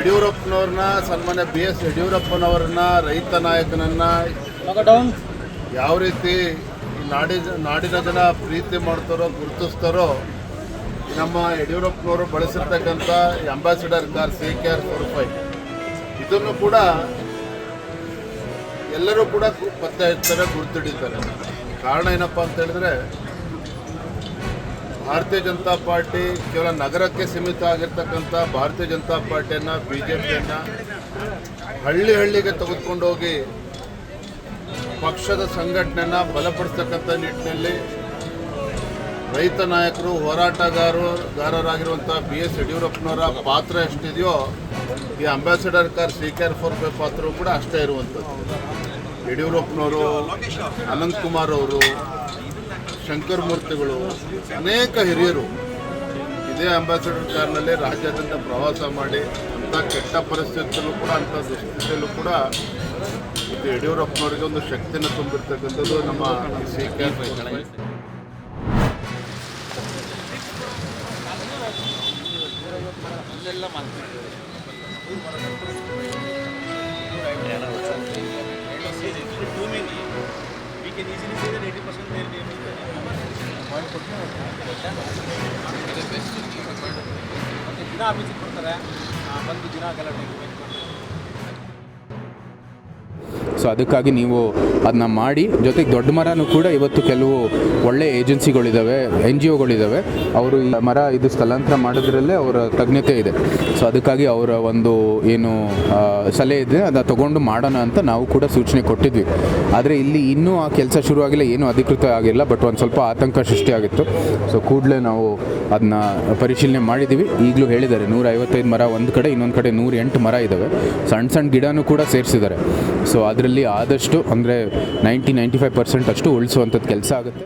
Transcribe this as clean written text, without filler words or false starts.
ಯಡಿಯೂರಪ್ಪನವ್ರನ್ನ ಸನ್ಮಾನ್ಯ BS ಯಡಿಯೂರಪ್ಪನವ್ರನ್ನ ರೈತ ನಾಯಕನನ್ನು ಯಾವ ರೀತಿ ನಾಡಿನ ಜನ ಪ್ರೀತಿ ಮಾಡ್ತಾರೋ ಗುರುತಿಸ್ತಾರೋ ನಮ್ಮ ಯಡಿಯೂರಪ್ಪನವರು ಬಳಸಿರ್ತಕ್ಕಂಥ ಅಂಬಾಸಿಡರ್ ಕಾರ್ CKR 45 ಇದನ್ನು ಕೂಡ ಎಲ್ಲರೂ ಕೂಡ ಪತ್ತೆ ಹಚ್ತಾರೆ, ಗುರುತಿಡಿತಾರೆ. ಕಾರಣ ಏನಪ್ಪ ಅಂತ ಹೇಳಿದ್ರೆ ಭಾರತೀಯ ಜನತಾ ಪಾರ್ಟಿ ಕೇವಲ ನಗರಕ್ಕೆ ಸೀಮಿತ ಆಗಿರ್ತಕ್ಕಂಥ ಭಾರತೀಯ ಜನತಾ ಪಾರ್ಟಿಯನ್ನು BJPಯನ್ನು ಹಳ್ಳಿಗೆ ತೆಗೆದುಕೊಂಡೋಗಿ ಪಕ್ಷದ ಸಂಘಟನೆಯನ್ನು ಬಲಪಡಿಸ್ತಕ್ಕಂಥ ನಿಟ್ಟಿನಲ್ಲಿ ರೈತ ನಾಯಕರು ಹೋರಾಟಗಾರರಾಗಿರುವಂಥ BS ಯಡಿಯೂರಪ್ಪನವರ ಪಾತ್ರ ಎಷ್ಟಿದೆಯೋ ಈ ಅಂಬಾಸಿಡರ್ ಕಾರ್ CKR 45 ಪಾತ್ರವೂ ಕೂಡ ಅಷ್ಟೇ ಇರುವಂಥದ್ದು. ಯಡಿಯೂರಪ್ಪನವರು, ಅನಂತಕುಮಾರ್ ಅವರು, ಶಂಕರ್ ಮೂರ್ತಿಗಳು, ಅನೇಕ ಹಿರಿಯರು ಇದೇ ಅಂಬಾಸಿಡರ್ ಕಾರ್ನಲ್ಲಿ ರಾಜ್ಯಾದ್ಯಂತ ಪ್ರವಾಸ ಮಾಡಿ ಅಂಥ ಕೆಟ್ಟ ಪರಿಸ್ಥಿತಿಯಲ್ಲೂ ಕೂಡ ಅಂಥ ದುಸ್ಥಿತಿಯಲ್ಲೂ ಕೂಡ ಇದು ಯಡಿಯೂರಪ್ಪನವರಿಗೆ ಒಂದು ಶಕ್ತಿಯನ್ನು ತುಂಬಿರ್ತಕ್ಕಂಥದ್ದು ನಮ್ಮ CKR 45. ಸೊ ಅದಕ್ಕಾಗಿ ನೀವು ಅದನ್ನ ಮಾಡಿ, ಜೊತೆಗೆ ದೊಡ್ಡ ಮರನೂ ಕೂಡ ಇವತ್ತು ಕೆಲವು ಒಳ್ಳೆ ಏಜೆನ್ಸಿಗಳಿದ್ದಾವೆ, NGOಗಳಿದ್ದಾವೆ, ಅವರು ಈ ಮರ ಇದು ಸ್ಥಳಾಂತರ ಮಾಡೋದ್ರಲ್ಲೇ ಅವರ ತಜ್ಞತೆ ಇದೆ. ಸೊ ಅದಕ್ಕಾಗಿ ಅವರ ಒಂದು ಏನು ಸಲಹೆ ಇದೆ ಅದನ್ನು ತೊಗೊಂಡು ಮಾಡೋಣ ಅಂತ ನಾವು ಕೂಡ ಸೂಚನೆ ಕೊಟ್ಟಿದ್ವಿ. ಆದರೆ ಇಲ್ಲಿ ಇನ್ನೂ ಆ ಕೆಲಸ ಶುರುವಾಗಿಲ್ಲ, ಏನೂ ಅಧಿಕೃತ ಆಗಿಲ್ಲ, ಬಟ್ ಒಂದು ಸ್ವಲ್ಪ ಆತಂಕ ಸೃಷ್ಟಿಯಾಗಿತ್ತು. ಸೊ ಕೂಡಲೇ ನಾವು ಅದನ್ನ ಪರಿಶೀಲನೆ ಮಾಡಿದ್ದೀವಿ. ಈಗಲೂ ಹೇಳಿದ್ದಾರೆ 155 ಮರ ಒಂದು ಕಡೆ, ಇನ್ನೊಂದು ಕಡೆ 108 ಮರ ಇದ್ದಾವೆ. ಸಣ್ಣ ಗಿಡನೂ ಕೂಡ ಸೇರಿಸಿದ್ದಾರೆ. ಸೊ ಅದರಲ್ಲಿ ಆದಷ್ಟು ಅಂದರೆ 90-95% ಅಷ್ಟು ಉಳಿಸುವಂಥದ್ದು ಕೆಲಸ ಆಗುತ್ತೆ.